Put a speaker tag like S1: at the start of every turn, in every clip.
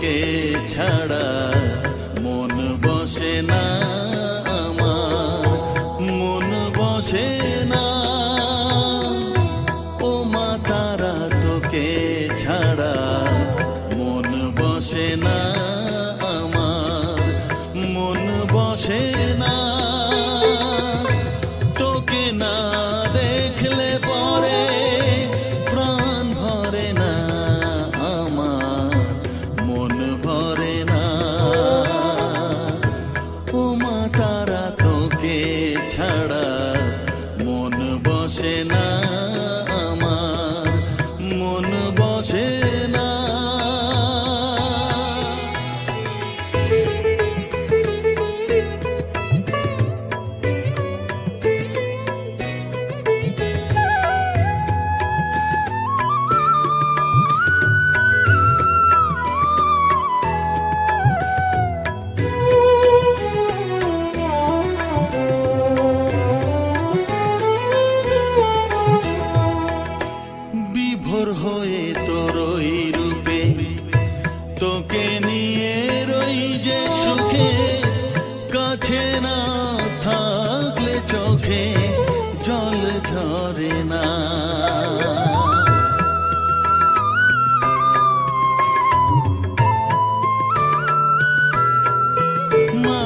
S1: তোকে ছাড়া মন বসে না আমার, মন বসে না। ও মা তারা তোকে ছাড়া মন বসে না আমার, মন বসে না। তোকে না দেখলে পরে প্রাণ ভরে না আমার, মন ভরে না। ও মা তারা তোকে ছাড়া মন বসে না আমার, মন বসে না। বিভোর হয়ে তোরই রূপে তোকে নিয়ে রই যে সুখে, কাছে না থাকলে চোখে জল ঝরে না। মা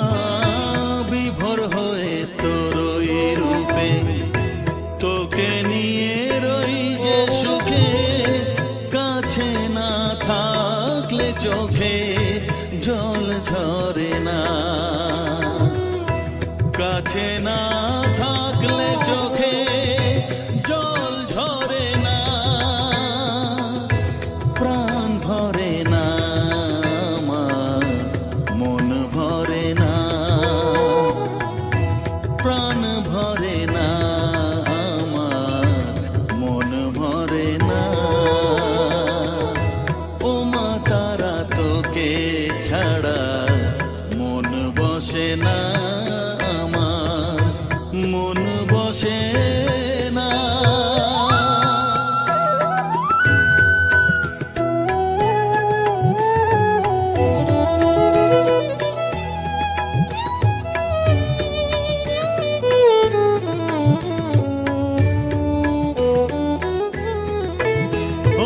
S1: বিভোর হয়ে তোরই রূপে তোকে নিয়ে রই যে সুখে, কাছে না থাকলে চোখে জল ঝরে না। কাছে না থাকলে চোখে জল ঝরে না, প্রাণ ভরে না আমার, মন ভরে না, প্রাণ ভরে না আমার, মন ভরে না। ও মা তারা তোকে ছাড়া মন বসে না আমার, মন বসে না।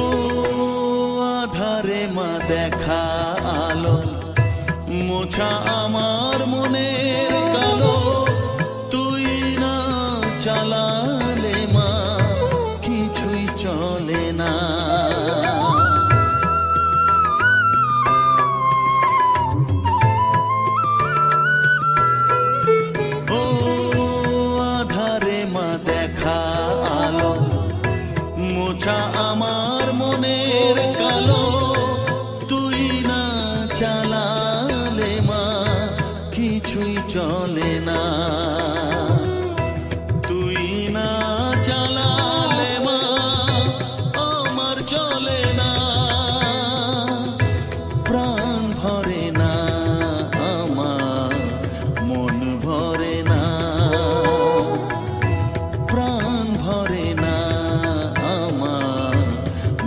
S1: ও আধারে মা দেখা আলো, মোছা আমার মনের কালো, তুই না চালালে মা কিছুই চলে না। ও আধারে মা দেখা আলো, মোছা আমার মনের কালো, তুই না চালালে মা কিছুই চলে না। তুই না চালালে মা আমার চলে না, প্রাণ ভরে না আমার, মন ভরে না, প্রাণ ভরে না আমার,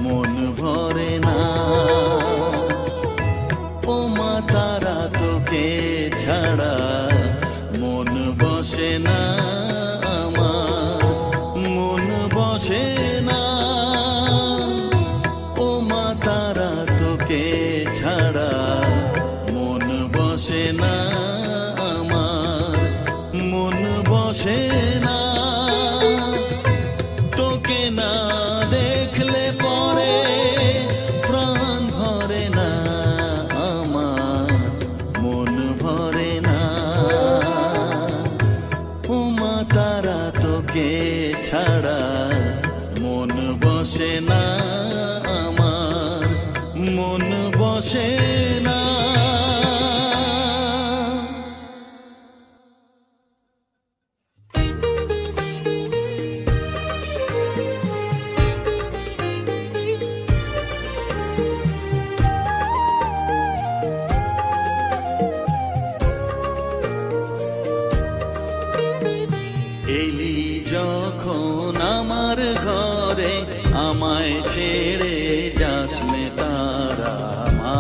S1: মন ভরে না। ও মা তারা তোকে ছাড়া মন বসে না আমার, মন বসে না। ও মা তারা তোকে ছাড়া মন বসে না আমার, মন বসে না। তোকে না দেখলে পরে প্রাণ ভরে না আমার, মন ভরে না। ও মা তারা তোকে ছাড়া মন বসে না আমার, মন বসে না। এলি যখন আমার ঘরে আমায় ছেড়ে যাস মে তারা মা।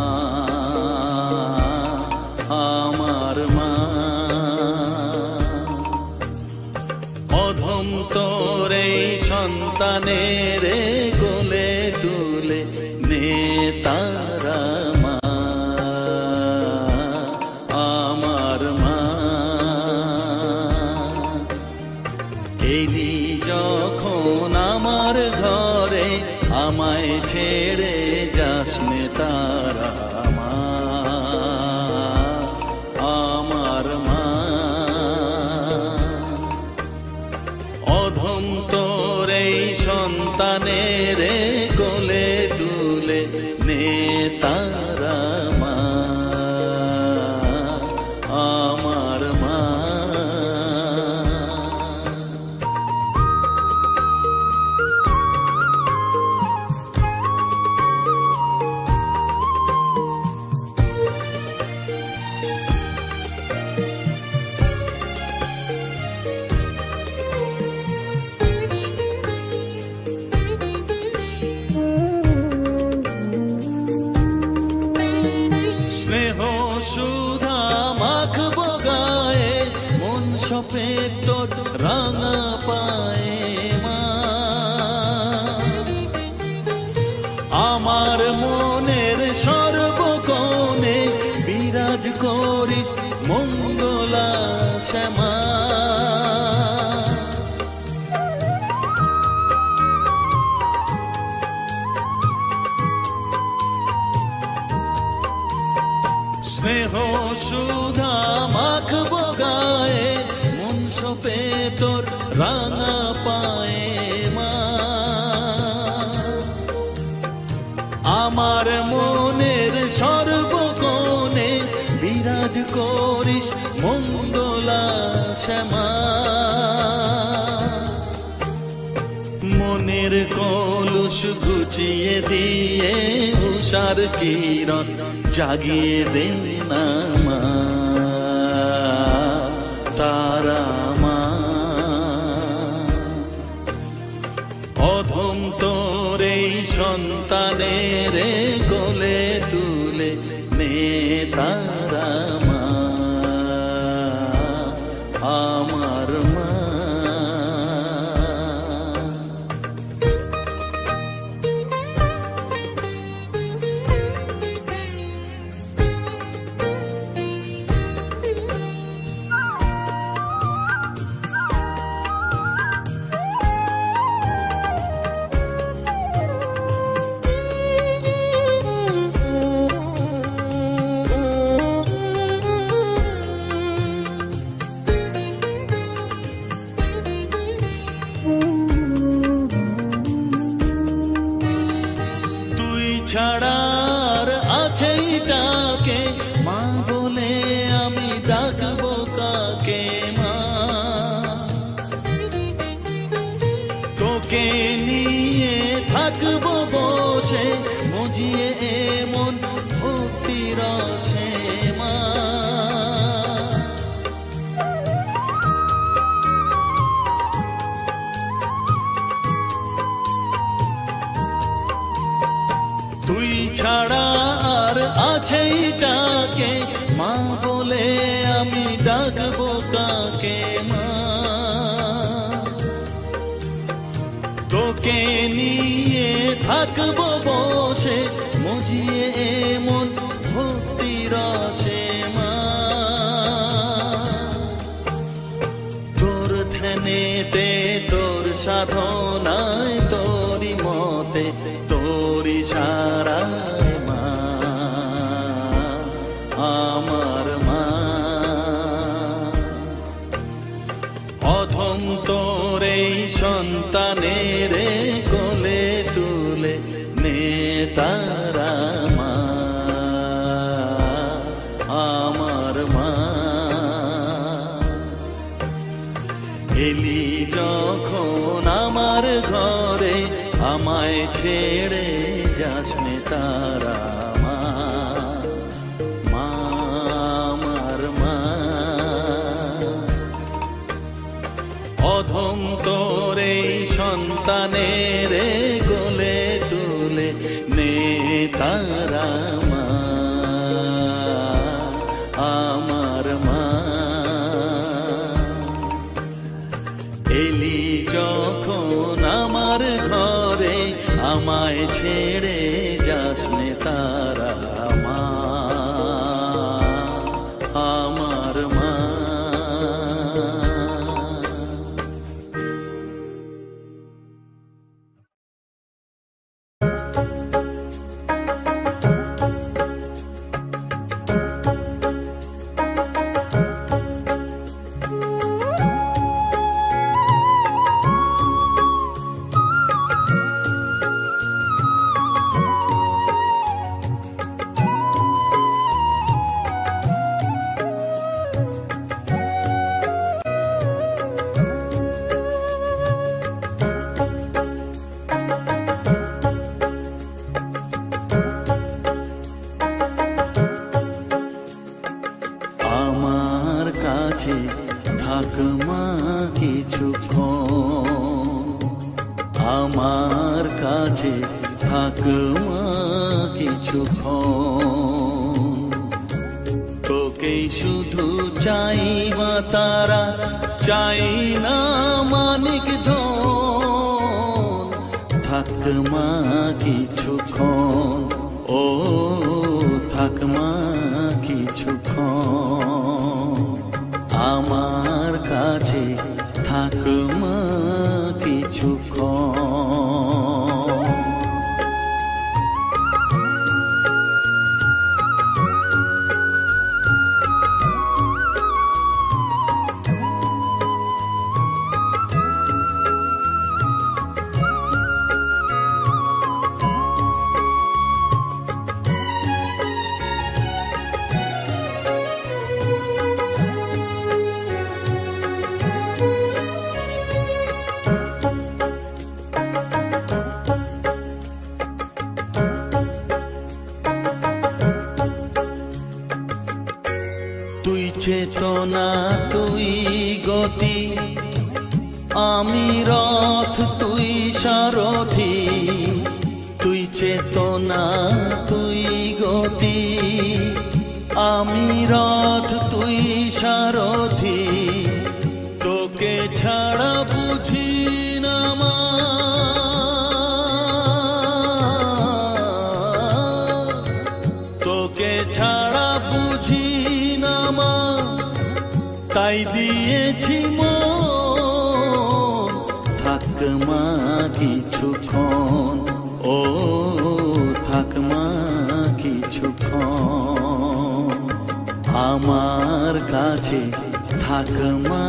S1: সন্তানের কোলে তুলে নে তারা মা, আমার মা। এলি যখন আমার ঘরে আমায় ছেড়ে যাস নে তারা মা, আমার মা। অধম তোর এই সন্তানের কোলে তুলে নে তারা মা, আমার মা। স্নেহ সুধা মাখবো গায়ে, মন সপে তোর রাঙা পায়ে মা। আমার মনের সর্বকোণে বিরাজ করিস মঙ্গলা শ্যামা। স্নেহ সুধা মাখবো গায়ে, মন সপে তোর রাঙা পায়ে মা। আমার মনের সর্বকোণে বিরাজ করিস মঙ্গলা শ্যামা। মনের কলুষ ঘুচিয়ে দিয়ে উষার কিরণ জাগিয়ে দে না মা, তারা মা। অধম তোর এই সন্তানের কোলে তুলে নে তারা মা, আমার মা। ছাড়ার আছেই ডাকে মা বলে আমি ডাকবো কাকে মা। তোকে নিয়ে থাকবো বসে মজিয়ে এমন ভক্তি রসে মা। তুই ছাড়া আর আছেই ডাকে মা বলে আমি ডাকবো কাকে মা। তোকে নিয়ে থাকবো বসে মজিয়ে এমন ভক্তি রসে মা। তোর ধ্যানেতে তোর সাধনায় তোরি মতে তোরি সারায় মা, আমার মা। অধম তোর এই সন্তানের কোলে তুলে নে তারা মা, আমার মা। এলি যখন আমার ঘরে আমায় ছেড়ে যাস নে তারা মা, মা, আমার মা। অধম তোর এই সন্তানের কোলে তুলে নে তারা মা, আমার মা। এলি যখন আমার আমায় ছেড়ে যাস নে তারা মা, আমার মা। থাক মা কিছুক্ষণ, আমার কাছে থাক মা কিছুক্ষণ। তোকেই শুধু চাই মা তারা, চাই না মানিক ধন। থাক মা কিছুক্ষণ, ও থাক মা কিছুক্ষণ, আমার কাছে থাক মা কিছুক্ষণ। তুই চেতনা, তুই গতি, আমি রথ, তুই সারথি। তুই চেতনা, তুই গতি, আমি রথ, তুই সারথি। তোকে ছাড়া বুঝি না মা, তোকে ছাড়া বুঝি না মা, তাই দিয়েছি মন। থাক মা কিছুক্ষণ, ও থাক মা কিছুক্ষণ, আমার কাছে থাক মা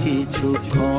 S1: কিছুক্ষণ।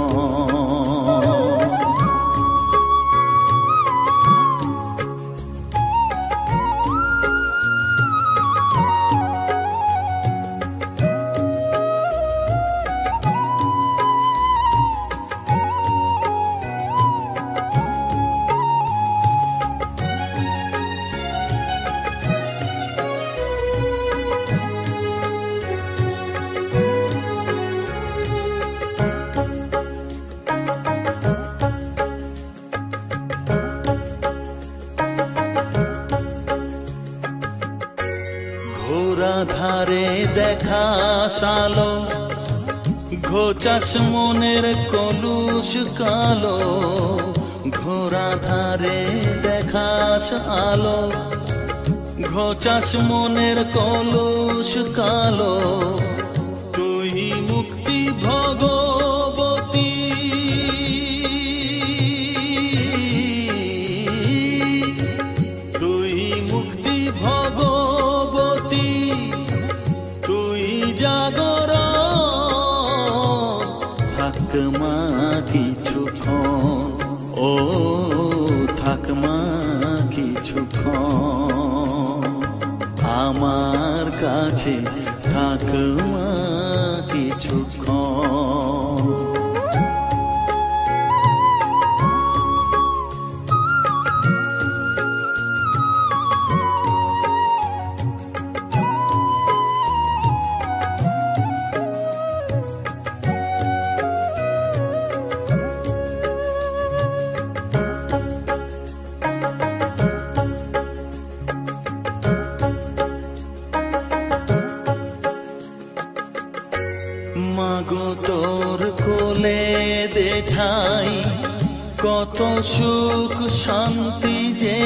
S1: ঘোরা ধারে দেখা সালো, ঘোচাস মনের কলুষ কালো। ঘোরা ধারে দেখাস আলো, ঘোচাস মনের কলুষ কালো। তুই মুক্তি ভগবতী, তুই মুক্তি ভগবতী, তুই জাগরণ। থাক মা কিছুক্ষণ, ও থাক মা কিছুক্ষণ, আমার কাছে থাক মা কিছুক্ষণ। মাগো তোর কোলে দে ঠাই, কত সুখ শান্তি যে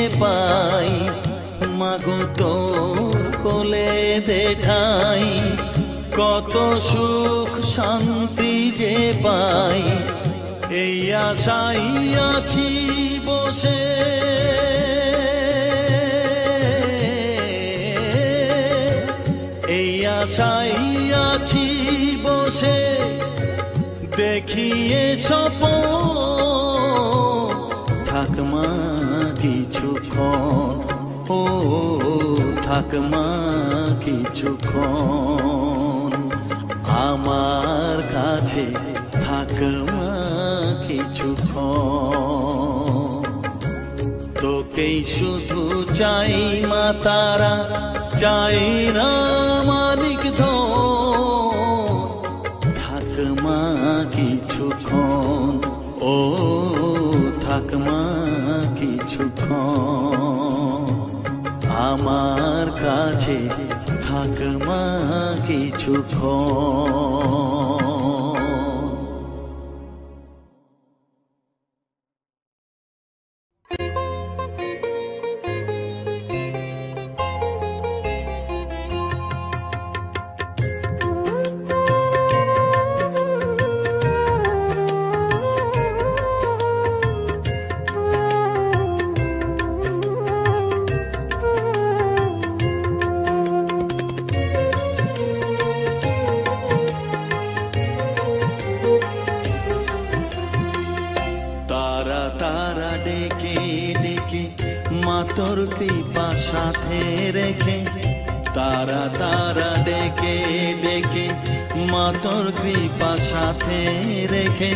S1: তোর কোলে দে ঠাই, কত সুখ শান্তি যে পাই, এই আশাই আছি বসে। এই আশাই আছি বসে, দেখিয়ে স্বপ্ন থাকমা কিছুক্ষণ, ও থাকমা কিছুক্ষণ, আমার কাছে থাকমা কিছুক্ষণ। তোকেই শুধু চাই মা তারা, চাই না মালিক ধন, থাকমা কিছুক্ষণ, ও থাকমা কিছুক্ষণ, আমার কাছে থাকমা কিছুক্ষণ। তোর কৃপা সাথে রেখে, তারা তারা ডেকে ডেকে, মা তোর কৃপা সাথে রেখে,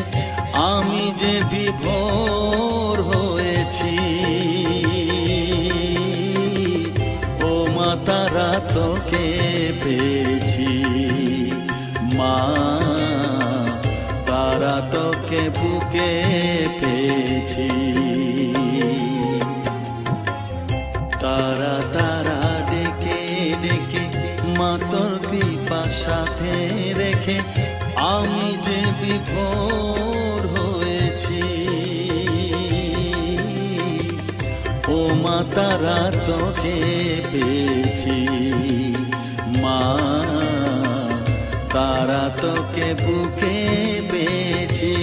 S1: আমি যে বিভোর হয়েছি। ও মা তারা তোকে পেয়েছি, মা তারা তোকে বুকে পেয়েছি। তারা তারা ডেকে ডেকে, মা তোর কৃপা সাথে রেখে, আমি যে বিভোর হয়েছি। ও মা তারা তোকে পেয়েছি, মা তারা তোকে বুকে পেয়েছি।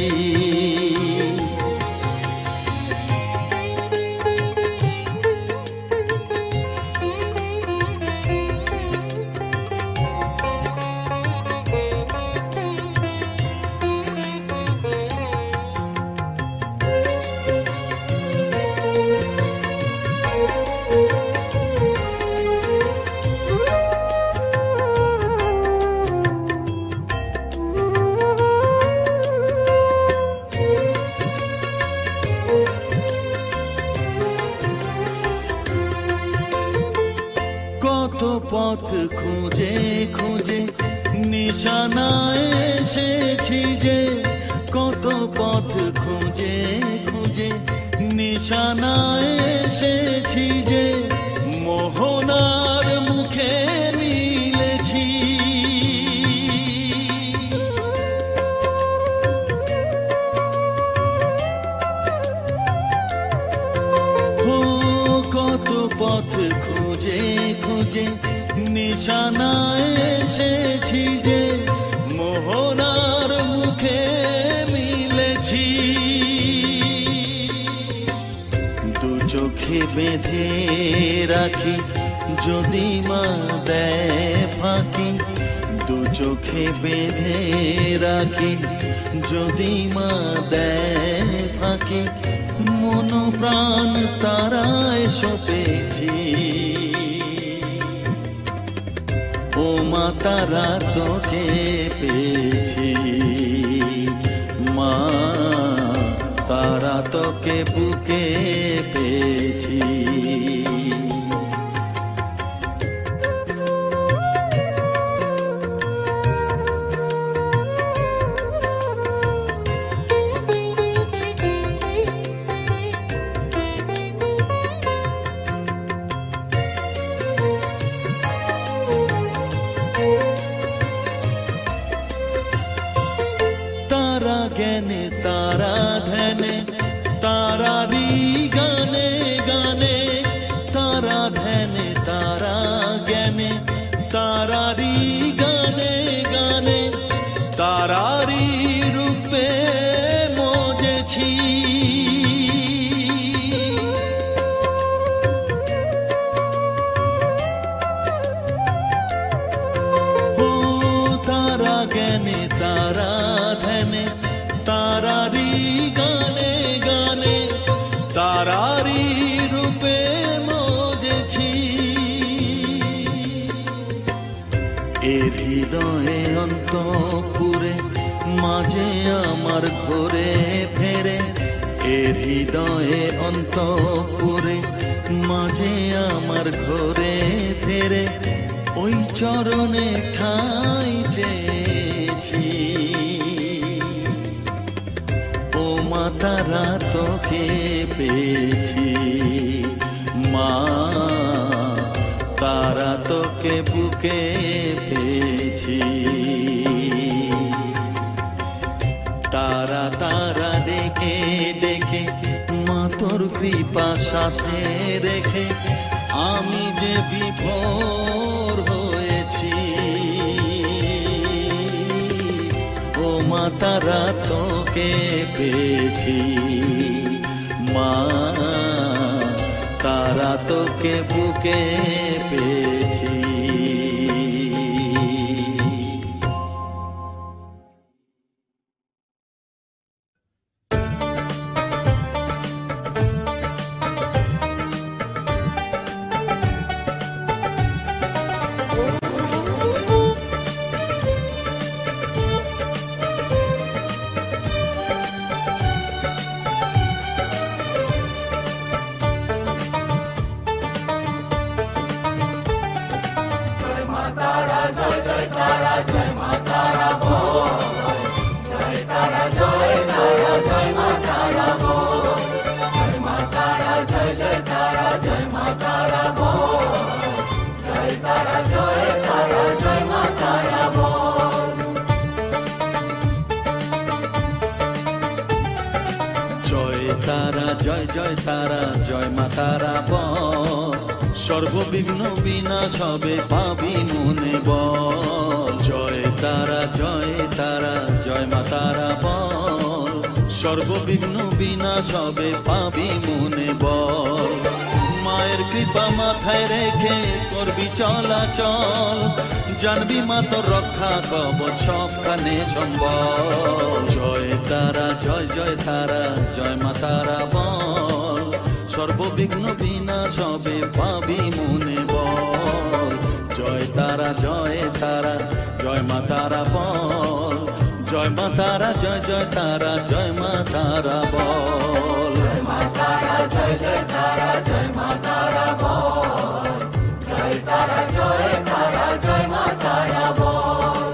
S1: কত পথ খুঁজে খুঁজে নিশানায় এসেছি যে, কত পথ খুঁজে খুঁজে নিশানায় এসেছি যে, মোহনার মুখে মিলেছি। কত পথ খুঁজে খুঁজে নিশানায় এসেছি যে, মোহনার মুখে মিলেছি। দু চোখে বেঁধে রাখি যদি মা দেয় ফাঁকি, দু চোখে বেঁধে রাখি যদি মা দেয় ফাঁকি, মন প্রাণ তারায় সপেছি। ও মা তারা তোকে পেয়েছি, মা তারা তোকে বুকে পেয়েছি। तारा ज्ञाने तारा ध्याने तारारी गाने गाने, तारा ध्याने तारा তারারি গানে গানে তারারি রূপে মজেছি। ও তারা জ্ঞানে তারা ধ্যানে তারারি গানে গানে তারারি রূপে মজেছি। এর হৃদয়ে অন্তপুরে মাঝে আমার ঘরে ফেরে, এর হৃদয়ে অন্তপুরে মাঝে আমার ঘরে ফেরে, ওই চরণে ঠাঁই চেয়েছি। ও মা তারা তোকে পেয়েছি, মা তারা তোকে বুকে পেয়েছি। তারা তারা ডেকে ডেকে মা তোর কৃপা সাথে রেখে আমি যে বিভোর হয়েছি। ও মা তারা তোকে পেয়েছি, মা তারা তোকে বুকে পেয়েছি। জয় জয় তারা জয় মা তারা বল, সর্ববিঘ্ন বিনাশ হবে পাবি মনে বল। জয় তারা জয় তারা জয় মা তারা বল, সর্ববিঘ্ন বিনাশ হবে পাবি মনে বল। মায়ের কৃপা মাথায় রেখে করবি চলাচল, জানবি মা তোর রক্ষা কবচ সবখানে সম্বল। জয় তারা জয় জয় তারা জয় মা তারা বল, সর্ববিঘ্ন বিনাশ হবে পাবি মনে বল। জয় তারা জয় তারা জয় মা তারা বল, জয় মা তারা জয় জয় তারা জয় মা তারা বল। জয় মা তারা জয় জয় তারা জয় মা তারা বল, জয় তারা জয় তারা জয় মা তারা বল।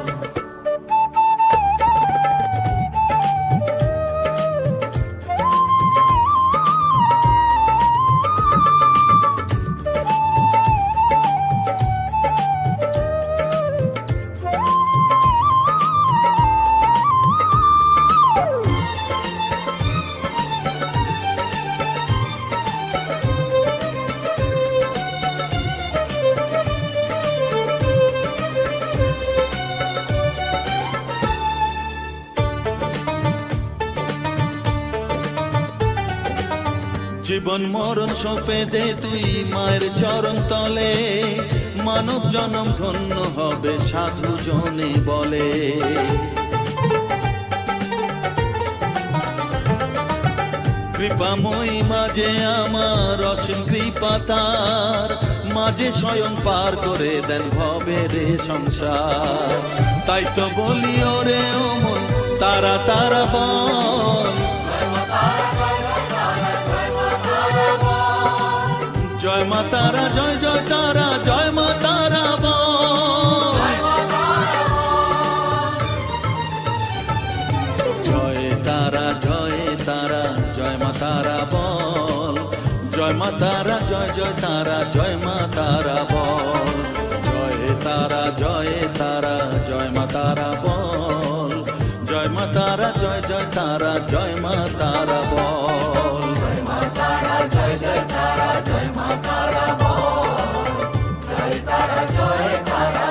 S1: জীবন মরণ সঁপে দে তুই মায়ের চরণ তলে, মানব জনম ধন্য হবে সাধু জনে বলে। কৃপাময়ী মাঝে আমার অসীম কৃপা তার, মাঝে স্বয়ং পার করে দেন ভবের সংসার। তাই তো বলি ওরে ও মন তারা তারা বল, জয় মা তারা জয় জয় তারা জয় মা তারা বল। জয় তারা জয় তারা জয় মা তারা বল, জয় মা তারা জয় জয় তারা জয় মা তারা বল। জয় তারা জয় তারা জয় মা তারা বল, জয় মা তারা জয় জয় তারা জয় মা তারা বল। জয় মা তারা জয় জয় তারা জয় মা তারা বল, জয় তারা জয় তারা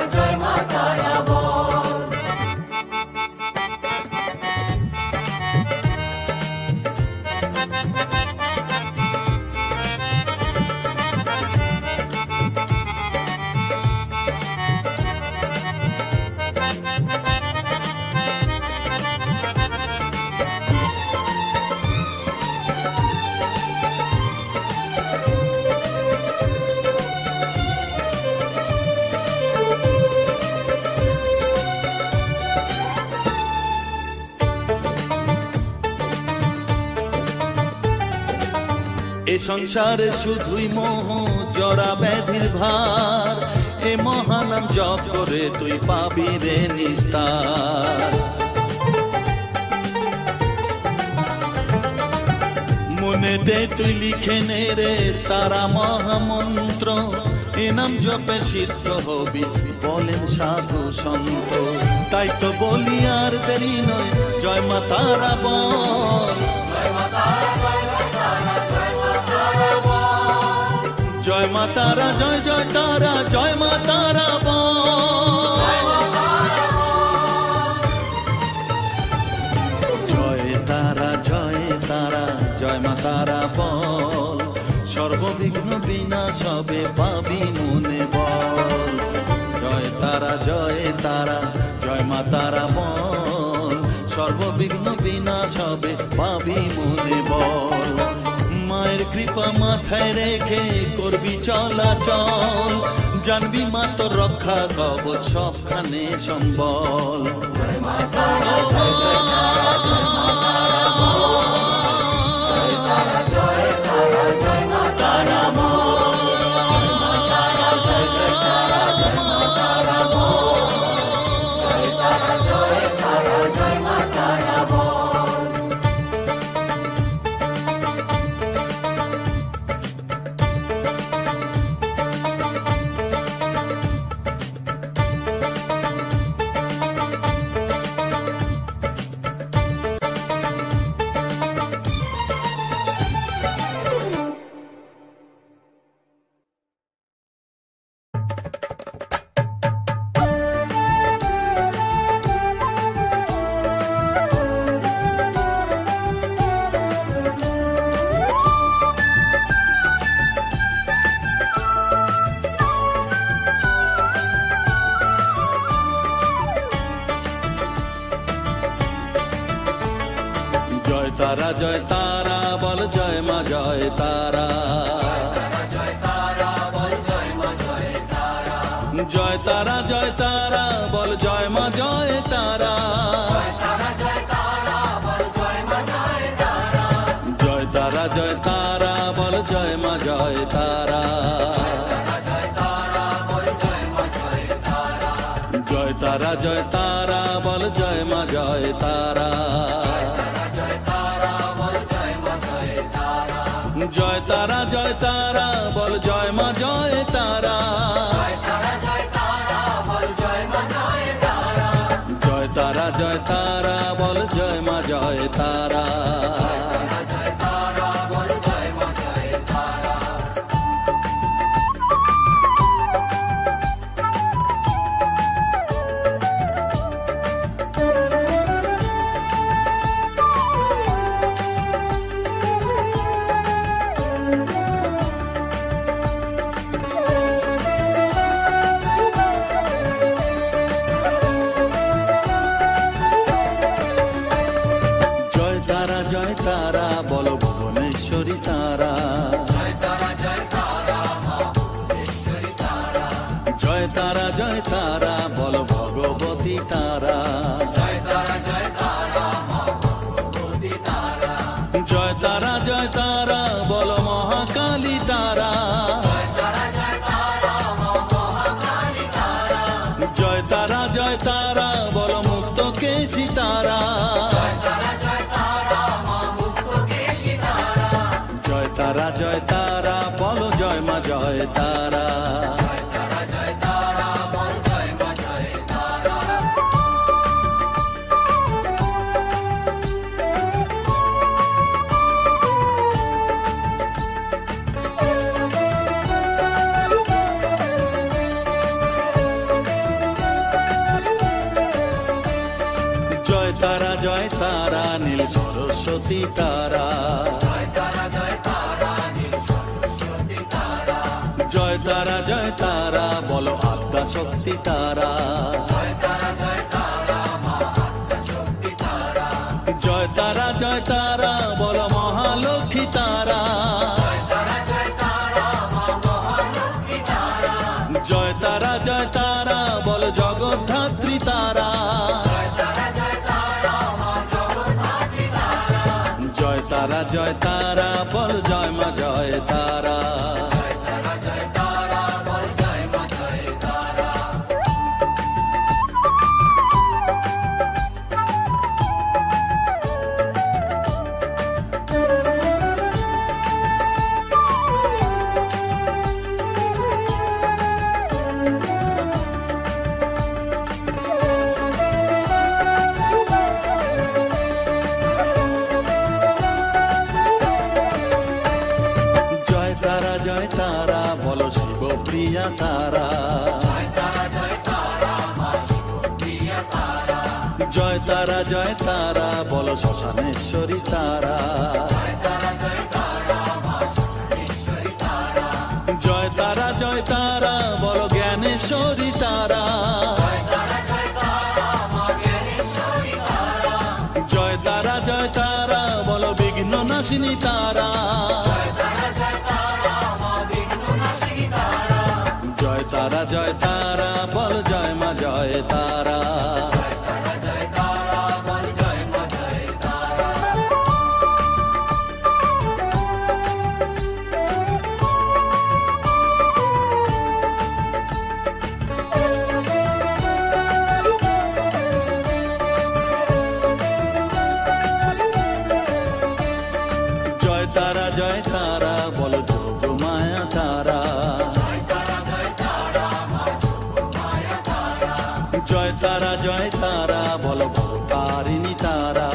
S1: সংসারে শুধুই মোহ জরা ব্যাধির ভার, এ মহানাম জপ করে তুই পাবি রে নিস্তার। মনেতে তুই লিখে নে রে তারা মহামন্ত্র, এ নাম জপে সিদ্ধ হবি বলেন সাধু সন্ত। তাই তো বলি আর দেরি নয়, জয় মা তারা বল, জয় মা তারা, জয় জয় তারা, জয় মা তারা বল, জয় তারা, জয় তারা, জয় মা তারা বল, সর্ববিঘ্ন বিনাশ হবে পাবি মনে বল। জয় তারা, জয় তারা, জয় মা তারা বল, সর্ববিঘ্ন বিনাশ হবে পাবি মনে বল। মায়ের কৃপা মাথায় রেখে করবি চলাচল, জানবি মা তোর রক্ষা কবচ সবখানে সম্বল। জয় মা তারা, জয় জয় তারা, জয় মা তারা বল, জয় তারা, জয় তারা, জয় মা তারা বল, জয় মা তারা, জয় জয় তারা, জয় মা তারা বল, জয় তারা, জয় তারা, জয় মা তারা বল। তারা, জয় তারা বল, জয় মা জয় তারা, জয় তারা, জয় তারা বল, জয় মা জয় তারা, জয় তারা, জয় তারা বল, জয় মা জয় তারা, জয় তারা, জয় তারা বল, জয় মা জয় তারা, জয় তারা, জয় তারা বল, জয় মা জয় তারা, জয় তারা, জয় তারা বল, জয় মা জয় তারা। জয় তারা বল, ভুবনেশ্বরী তারা, জয় তারা, জয় তারা, জয় তারা বল, ভগবতী তারা, জয় তারা, জয় তারা বল, মহাকালী তারা, জয় তারা, জয় তারা বল, মুক্ত কেশী তারা, জয় তারা, জয় তারা বল, জয় মা জয় তারা, জয় তারা, জয় তারা নীল সরস্বতী তারা, জয় তারা, জয় তারা বলো আদ্যা শক্তি তারা, জয় তারা, জয় তারা বলো মহালক্ষ্মী তারা, জয় তারা, জয় তারা বলো জগদ্ধাত্রী তারা, জয় তারা, জয় তারা বল, জয় মা জয় প্রিয়া তারা, জয় তারা জয় তারা বলো শ্মশানেশ্বরী তারা, জয় তারা বলো জ্ঞানেশ্বরী তারা, জয় তারা বলো বিঘ্ন নাশিনী তারা, জয় তারা বলো জয় মা জয় তারা। জয় তারা বলো যোগ মায়া তারা, জয় তারা বলো ভবতারিণী তারা,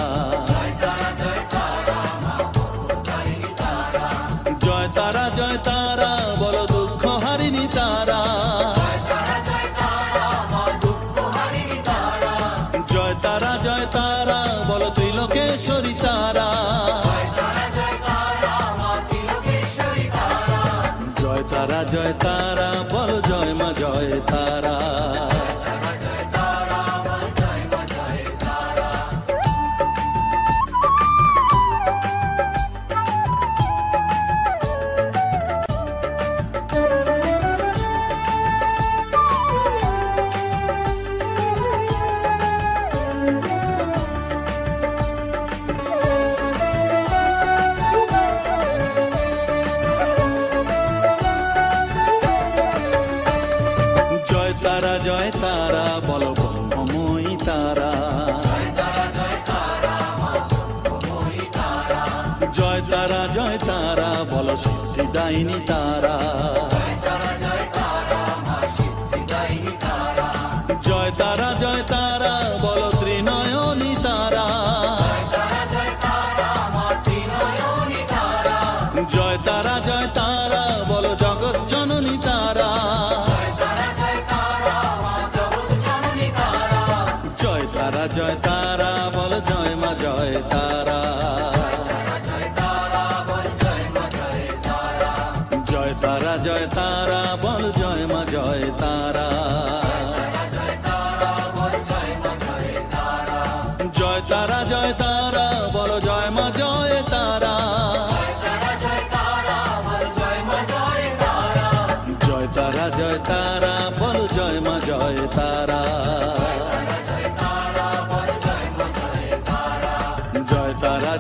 S1: জয় তারা বলো দুঃখ হারিণী তারা, জয় তারা বলো ত্রিলোকেশ্বরী তারা, জয় তারা বলো জয় মা জয় তারা। জয় তারা বলো ব্রহ্মময়ী তারা, জয় তারা বলো সিদ্ধিদায়িনী তারা, জয় তারা বলো ত্রিনয়নী তারা, জয় তারা বলো জগৎ জননী তারা, জয় তারা বল জয় মা জয় তারা, জয় তারা বল জয় মা জয় তারা, জয় তারা বল জয় মা জয় তারা, জয় তারা বল জয় মা জয় তারা,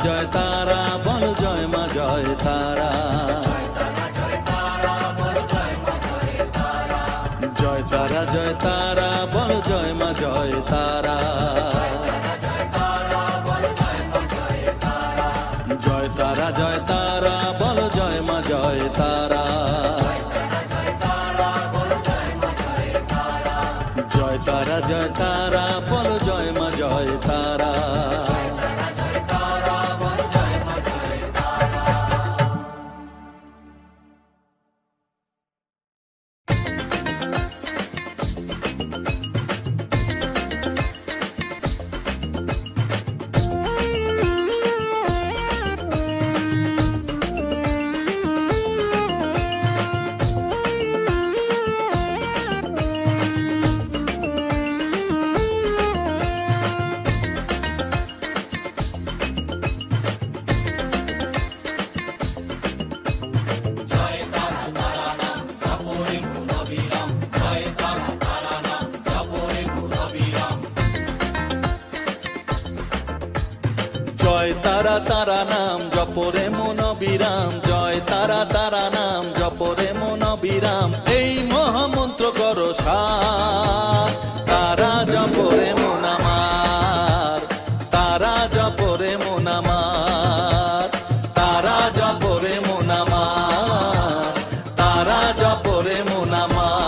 S1: জয় তারা বল জয় মা জয় তারা, জয় তারা বল জয় মা জয় তারা, জয় তারা বল জয় মা জয় তারা, জয় তারা বল জয় মা জয় তারা। জয় তারা তারা নাম জপরে মন বিরাম, জয় তারা তারা নাম জপরে মন বিরাম, এই মহামন্ত্র করো সার, তারা জপরে মন আমার, তারা জপরে মন আমার, তারা জপরে মন আমার, তারা জপরে মন আমার।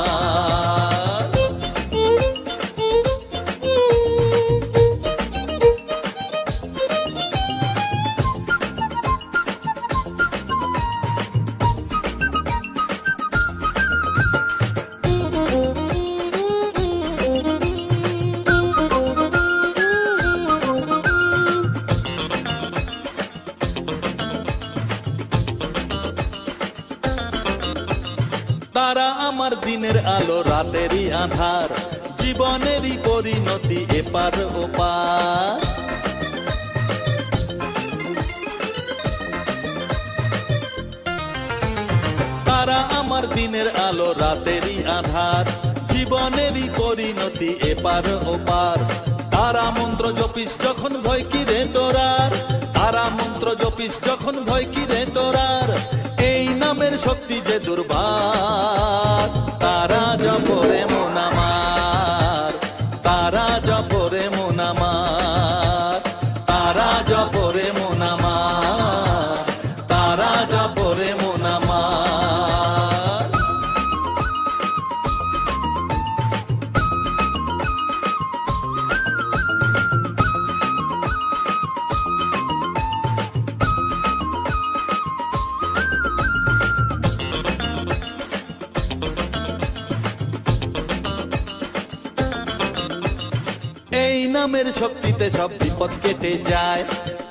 S1: আমার দিনের আলো রাতেরই আধার, জীবনেরই পরিণতি এপার ওপার। তারা আমার দিনের আলো রাতেরই আধার, জীবনেরই পরিণতি এপার ওপার। তারা মন্ত্র জপিস যখন ভয় কি রে তোরার, তারা মন্ত্র জপিস যখন ভয় কি রে তোরার, এই নামের শক্তি যে দুর্বার। তারা জপরে মন আমার, তারা জপরে মন আমার, তারা জপরে মন আমার, তারা জপরে মন আমার। এই নামের শক্তিতে সব বিপদ কেটে যায়,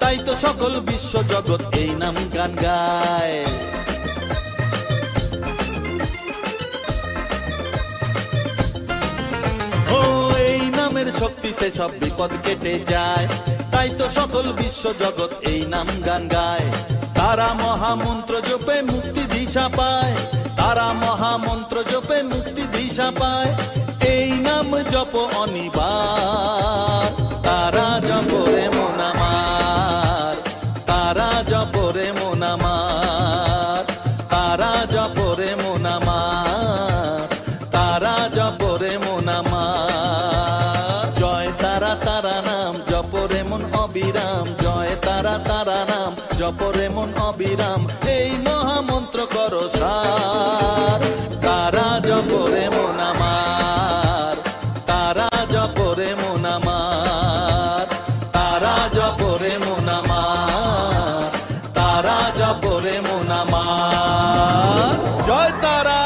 S1: তাই তো সকল বিশ্ব জগৎ এই নাম গান গায়। ও এই নামের শক্তিতে সব বিপদ কেটে যায়, তাই তো সকল বিশ্ব জগৎ এই নাম গান গায়। তারা মহামন্ত্র জপে মুক্তি দিশা পায়, তারা মহামন্ত্র জপে মুক্তি দিশা পায়, এই নাম জপ অনিবার। তারা জপরে মন আমার, তারা জপরে মন আমার, তারা জপরে মন আমার, তারা জপরে মন আমার। জয় তারা তারা নাম জপরে মন অবিরাম, জয় তারা তারা নাম জপরে মন অবিরাম, এই মহামন্ত্র করো সার। তারা জপরে মন আমার, তারা জপরে মন আমার, তারা জপরে মন আমার, তারা জপরে মন আমার। জয় তারা।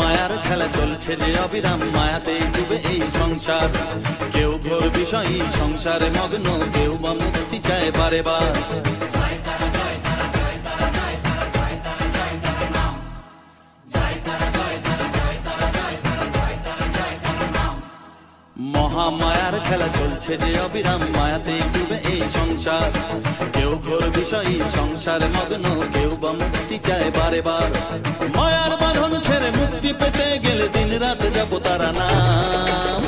S1: মায়ার খেলা চলছে যে অবিরাম, মায়াতে ডুবে এই সংসার। কেউ ঘোর বিষয়ী সংসারে মগ্ন, কেউ বা মুক্তি চায় বারে বার। মহামায়ার খেলা চলছে যে অবিরাম, মায়াতে ডুবে এই সংসার। কেউ ঘোর বিষয়ী সংসারে মগ্ন, কেউ বা মুক্তি চায় বারে বার। মায়ার বাঁধন ছেড়ে মুক্তি পেতে গেলে দিন রাত জপ তারা নাম,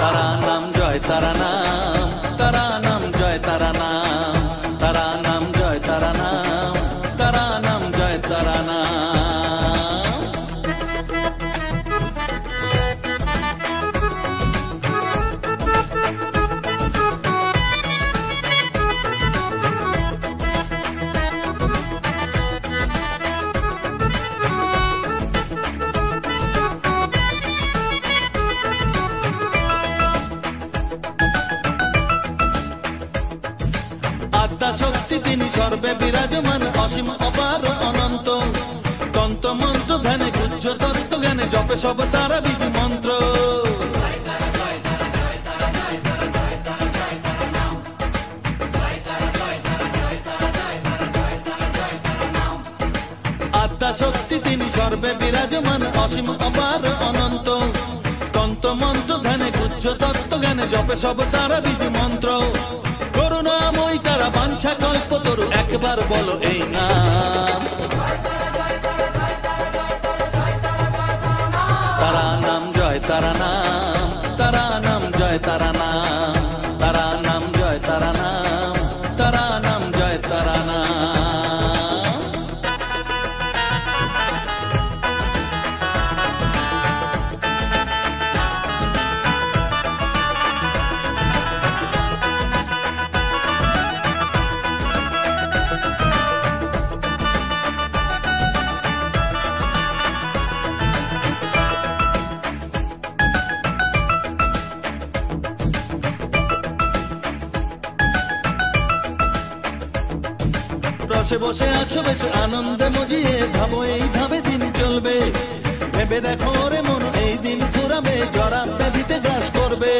S1: তারা নাম জয় তারা নাম, তারা নাম জয় তারা নাম, তারা নাম জয় তারা নাম, তারা নাম জয় তারা নাম। শক্তি তিনি সর্বে বিরাজমান, অসীম অপার অনন্ত। তন্ত্র মন্ত্র ধ্যানে গুহ্য তত্ত্ব জ্ঞানে জপে সব তারা বীজ মন্ত্র। আত্মা শক্তি তিনি সর্বে বিরাজমান, অসীম অপার অনন্ত। তন্ত্র মন্ত্র ধ্যানে গুহ্য তত্ত্ব জ্ঞানে জপে সব তারা বীজ মন্ত্র। করুণাময়ী তারা বাঞ্ছা কল্পতরু, একবার বলো এই নাম। তারা নাম জয় তারা নাম, জয় তারা নাম, তারা নাম জয় তারা নাম, তারা নাম জয় তারা নাম। রসে বসে আছো বেশ আনন্দে মজিয়ে, ভাবো এইভাবে দিন চলবে, ভেবে দেখো রে মন এই দিন ফুরাবে, জরা ব্যাধিতে গ্রাস করবে।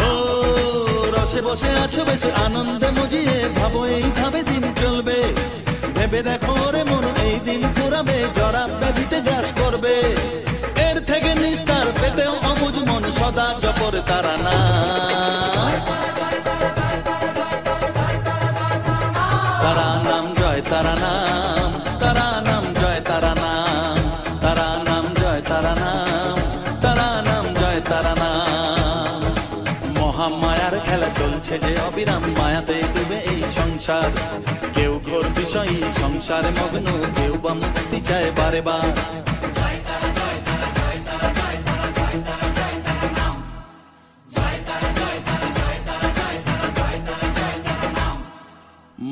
S1: ও রসে বসে আছো বেশ আনন্দে মজিয়ে, ভাবো এইভাবে দিন চলবে, ভেবে দেখো রে মন এই দিন ফুরাবে, জরা ব্যাধিতে গ্রাস করবে। এর থেকে নিস্তার পেতেও অবুঝ মন সদা জপর তারা নাম, তারা নাম জয় তারা নাম, তারা নাম জয় তারা নাম, তারা নাম জয় তারা নাম, তারা নাম জয় তারা নাম। মহামায়ার খেলা চলছে যে অবিরাম, মায়াতে ডুবে এই সংসার, কেউ ঘোর বিষয়ী সংসারে মগ্ন, কেউ বা মুক্তি চায় বারে বার।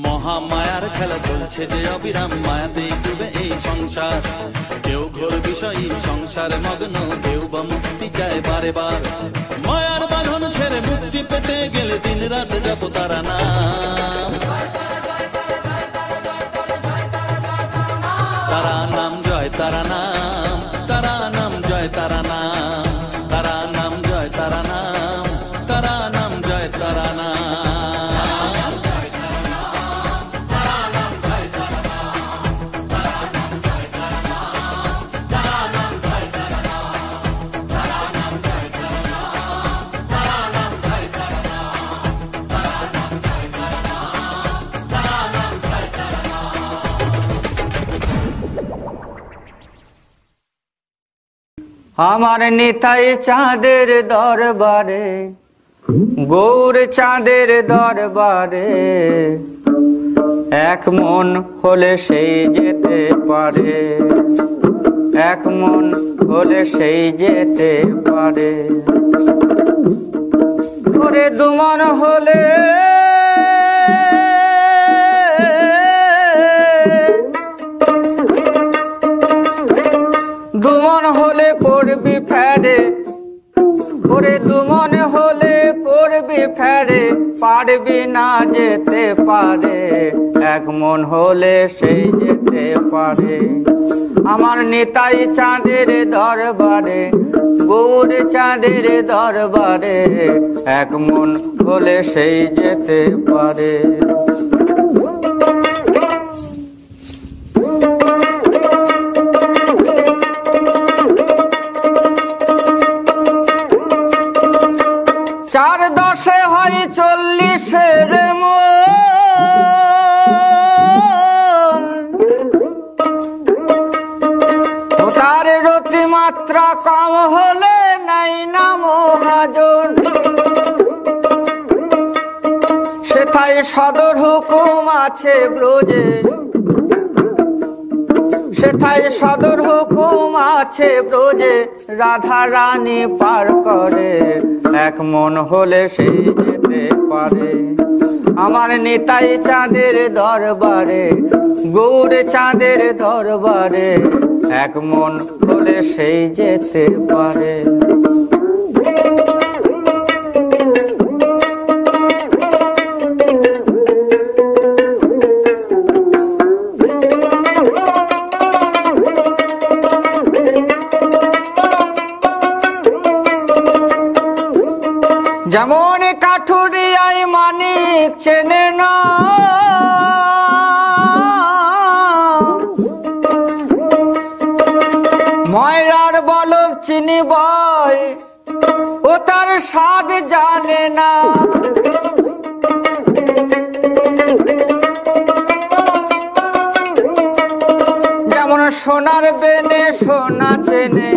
S1: মহামায়ার খেলা চলছে যে অবিরাম, মায়াতে ডুবে এই সংসার, কেউ ঘোর বিষয়ী সংসারে মগ্ন, কেউ বা মুক্তি চায় বারে বার। মায়ার বাঁধন ছেড়ে মুক্তি পেতে গেলে দিন রাত জপ তারা নাম, তারা নাম জয় তারা নাম, তারা নাম জয় তারা নাম, তারা নাম জয় তারা নাম, তারা নাম জয় তারা নাম।
S2: আমার নিতাই চাঁদের দরবারে, গৌর চাঁদের দরবারে, এক মন হলে সেই যেতে পারে, এক মন হলে সেই যেতে পারে। ওরে দুমন হলে দুমন হলে পড়বি ফেরে, ওরে দুমন হলে পড়বি ফেরে, পারবি না যেতে পারে, এক মন হলে সেই যেতে পারে। আমার নিতাই চাঁদের দরবারে, গৌর চাঁদের দরবারে, এক মন হলে সেই যেতে পারে। চার দশে হয় 40-এর মন, তার রতি মাত্রা কম হলে নাই না মহাজন, সেথায় সদর হুকুম আছে ব্রজে, সেথায় সদর হুকুম আছে ব্রজে, রাধা রানী পার করে, এক মন হলে সেই যেতে পারে। আমার নিতাই চাঁদের দরবারে, গৌর চাঁদের দরবারে, এক মন হলে সেই যেতে পারে। যেমন কাঠুরিয়ায় মানিক চেনে না, ময়রার বলব চিনি বয়, ও তার স্বাদ জানে না। সোনার বেনে সোনা চেনে,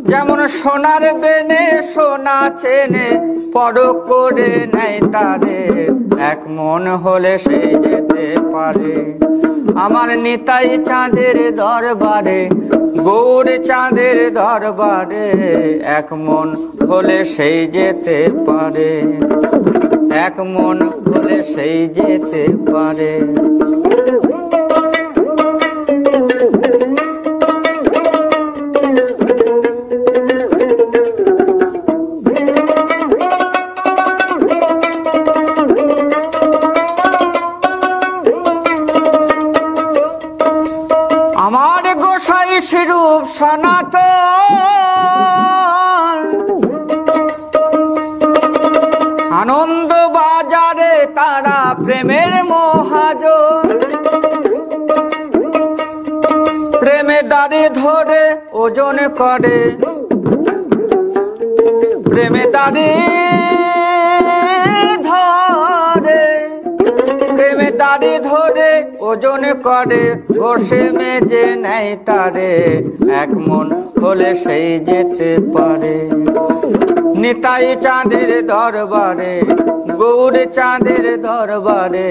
S2: যেমন সোনার বেনে সোনা চেনে, পরখ করে নেয় তারে, এক মন হলে সেই যেতে পারে। আমার নিতাই চাঁদের দরবারে, গৌর চাঁদের দরবারে, এক মন হলে সেই যেতে পারে, এক মন হলে সেই যেতে পারে। আমার গোসাই স্বরূপ সনাতন, আনন্দ বাজারে তারা প্রেমের মহাজন, প্রেমে দাড়ি ধরে ওজন করে, প্রেমে দাড়ি ধরে, প্রেমে দাড়ি ধরে ওজন করে, বসে মেজে নেয় তারে, এক মন হলে সেই যেতে পারে। নিতাই চাঁদের দরবারে, গৌর চাঁদের দরবারে,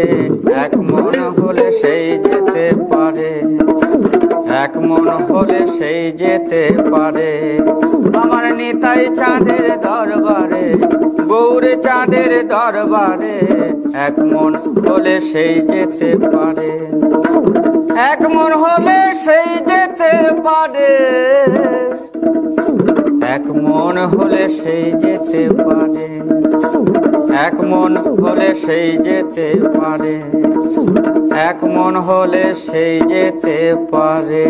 S2: এক মন হলে সেই যেতে পারে, এক মন হলে সেই যেতে পারে। আমার নিতাই চাঁদের দরবারে, গৌর চাঁদের দরবারে, এক মন হলে সেই যেতে পারে, এক মন হলে সেই যেতে পারে, এক মন হলে সেই যেতে পারে, এক মন হলে সেই যেতে পারে, এক মন হলে সেই যেতে পারে।